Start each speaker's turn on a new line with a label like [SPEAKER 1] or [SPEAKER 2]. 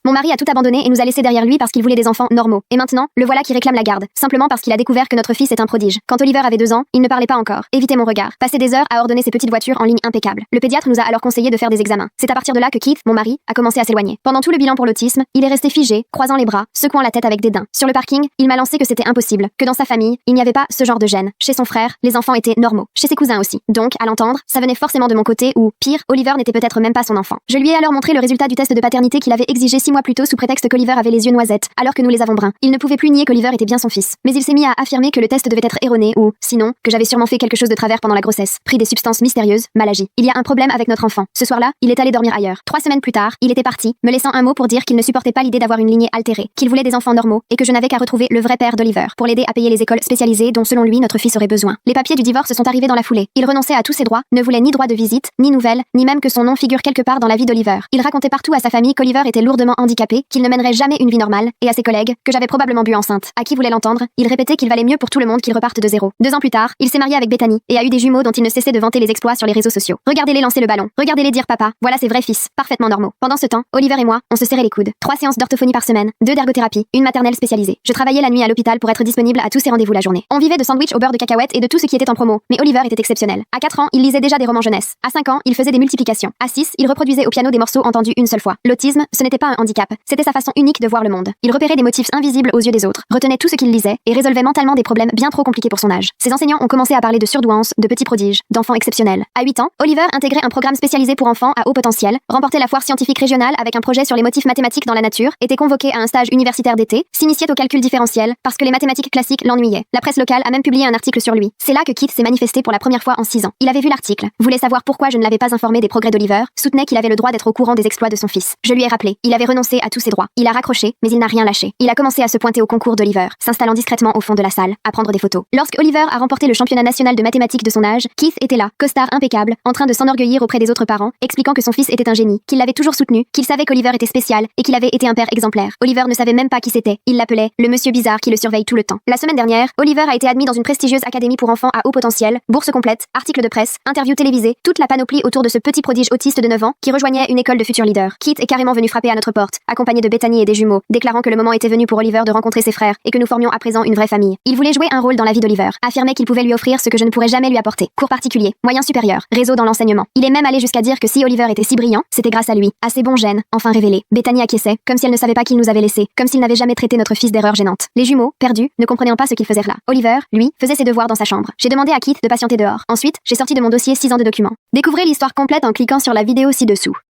[SPEAKER 1] Mon mari a tout abandonné et nous a laissés derrière lui parce qu'il voulait des enfants normaux. Et maintenant, le voilà qui réclame la garde, simplement parce qu'il a découvert que notre fils est un prodige. Quand Oliver avait 2 ans, il ne parlait pas encore. Évitez mon regard. Passé des heures à ordonner ses petites voitures en ligne impeccables. Le pédiatre nous a alors conseillé de faire des examens. C'est à partir de là que Keith, mon mari, a commencé à s'éloigner. Pendant tout le bilan pour l'autisme, il est resté figé, croisant les bras, secouant la tête avec dédain. Sur le parking, il m'a lancé que c'était impossible, que dans sa famille, il n'y avait pas ce genre de gène. Chez son frère, les enfants étaient normaux. Chez ses cousins aussi. Donc, à l'entendre, ça venait forcément de mon côté ou, pire, Oliver n'était peut-être même pas son enfant. Je lui ai alors montré le résultat du test de paternité qu'il avait exigé 6 mois plus tôt sous prétexte qu'Oliver avait les yeux noisettes, alors que nous les avons bruns. Il ne pouvait plus nier qu'Oliver était bien son fils. Mais il s'est mis à affirmer que le test devait être erroné ou, sinon, que j'avais sûrement fait quelque chose de travers pendant la grossesse. Pris des substances mystérieuses, mal agi. Il y a un problème avec notre enfant. Ce soir-là, il est allé dormir ailleurs. 3 semaines plus tard, il était parti, me laissant un mot pour dire qu'il ne supportait pas l'idée d'avoir une lignée altérée, qu'il voulait des enfants normaux et que je n'avais qu'à retrouver le vrai père d'Oliver pour l'aider à payer les écoles spécialisées dont selon lui notre fils aurait besoin. Les papiers du divorce sont arrivés dans la foulée. Il renonçait à tous ses droits, ne voulait ni droit de visite, ni nouvelles, ni même que son nom figure quelque part dans la vie d'Oliver. Il racontait partout à sa famille qu'Oliver était lourdement handicapé, qu'il ne mènerait jamais une vie normale, et à ses collègues que j'avais probablement bu enceinte. À qui voulait l'entendre, il répétait qu'il valait mieux pour tout le monde qu'il reparte de zéro. 2 ans plus tard, il s'est marié avec Bethany et a eu des jumeaux dont il ne cessait de vanter les exploits sur les réseaux sociaux. Regardez-les lancer le ballon, regardez-les dire papa, voilà ses vrais fils, parfaitement normaux. Pendant ce temps, Oliver et moi, on se serrait les coudes. 3 séances d'orthophonie par semaine, 2 d'ergothérapie, une maternelle spécialisée. Je travaillais la nuit à l'hôpital pour être disponible à tous ses rendez-vous la journée. On vivait de sandwichs au beurre de cacahuètes et de tout ce qui était en promo, mais Oliver était exceptionnel. À 4 ans, il lisait déjà des romans jeunesse. À 5 ans, il faisait des multiplications. À 6, il reproduisait au piano des morceaux entendus une seule fois. L'autisme, ce n'était pas un handicap, c'était sa façon unique de voir le monde. Il repérait des motifs invisibles aux yeux des autres, retenait tout ce qu'il lisait et résolvait mentalement des problèmes bien trop compliqués pour son âge. Ses enseignants ont commencé à parler de surdouance, de petits prodiges, d'enfants exceptionnels. À 8 ans, Oliver intégrait un programme spécialisé pour enfants à haut potentiel, remportait la foire scientifique régionale avec un projet sur les motifs mathématiques dans la nature, était convoqué à un stage universitaire d'été, s'initiait au calcul différentiel parce que les mathématiques classiques l'ennuyaient. La presse locale a même publié un article sur lui. C'est là que Keith s'est manifesté pour la première fois en 6 ans. Il avait vu l'article, voulait savoir pourquoi je ne l'avais pas informé des progrès d'Oliver, soutenait qu'il avait le droit d'être au courant des exploits de son fils. Je lui ai rappelé, il avait renoncé à tous ses droits. Il a raccroché, mais il n'a rien lâché. Il a commencé à se pointer au concours d'Oliver, s'installant discrètement au fond de la salle, à prendre des photos. Lorsque Oliver a remporté le championnat national de mathématiques de son âge, Keith était là, costard impeccable, en train de s'enorgueillir auprès des autres parents, expliquant que son fils était un génie, qu'il l'avait toujours soutenu, qu'il savait qu'Oliver était spécial et qu'il avait été un père exemplaire. Oliver ne savait même pas qui c'était. Il l'appelait le monsieur bizarre qui le surveille tout le temps. La semaine dernière, Oliver a été admis dans une prestigieuse académie pour enfants à haut potentiel, bourse complète, articles de presse, interviews télévisées, toute la panoplie autour de ce petit prodige autiste de 9 ans qui rejoignait une école de futurs leaders. Keith est carrément venu frapper à notre porte, accompagné de Bethany et des jumeaux, déclarant que le moment était venu pour Oliver de rencontrer ses frères et que nous formions à présent une vraie famille. Il voulait jouer un rôle dans la vie d'Oliver, affirmait qu'il pouvait lui offrir ce que je ne pourrais jamais lui apporter. Cours particuliers, moyens supérieurs, réseau dans l'enseignement. Il est même allé jusqu'à dire que si Oliver était si brillant, c'était grâce à lui, à ses bons gènes, enfin révélés. Bethany acquiesçait, comme si elle ne savait pas qu'il nous avait laissés, comme s'il n'avait jamais traité notre fils d'erreur gênante. Les jumeaux, perdus, ne comprenaient pas ce qu'ils faisaient là. Oliver, lui, faisait ses devoirs dans sa chambre. J'ai demandé à Keith de patienter dehors. Ensuite, j'ai sorti de mon dossier 6 ans de documents. Découvrez l'histoire complète en cliquant sur la vidéo ci-dessous.